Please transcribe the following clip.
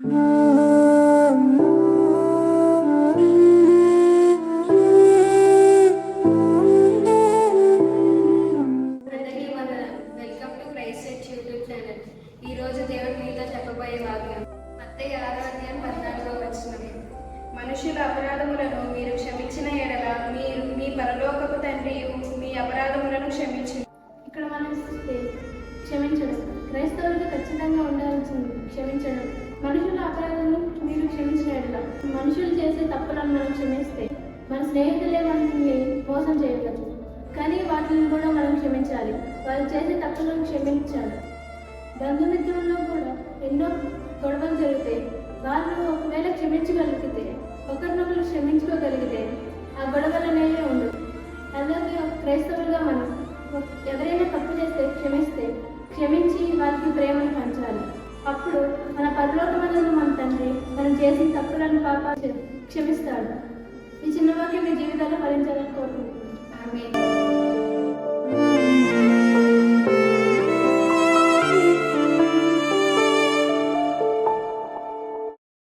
ఈరోజు దేవుడు మీతో చెప్పబోయే వాక్యం మత్తయి 6:14 మనుషుల అపరాధములను మీరు క్షమించిన ఎడల మీరు మీ పరలోకపు తండ్రి మీ అపరాధములను క్షమించును. ఇక్కడ మనం క్షమించడం క్రైస్తవులకు ఖచ్చితంగా ఉండాల్సింది. క్షమించడం మనుషుల అపరాధాలను మీరు క్షమించిన ఎడల, మనుషులు చేసే తప్పులను మనం క్షమిస్తే మన స్నేహితులే మనల్ని మోసం చేయవచ్చు, కానీ వాటిని కూడా మనం క్షమించాలి. వాళ్ళు చేసే తప్పులను క్షమించాలి. బంధుమిత్రుల్లో కూడా ఎన్నో గొడవలు జరిగితే వాళ్ళు ఒకవేళ క్షమించగలిగితే, ఒకరినొకరు క్షమించుకోగలిగితే ఆ గొడవలు అనేవి ఉండవు. అలాగే క్రైస్తవులుగా మనం ఎవరైనా తప్పు చేస్తే క్షమించి వాళ్ళకి ప్రేమను పంచాలి. అప్పుడు మన పరలోకమందున్న మన తండ్రి మనం చేసిన తప్పులను పాపాలు క్షమిస్తాడు. ఈ చిన్న వాక్యం మీ జీవితాల్లో ఫలించాలని కోరుకుంటున్నాను.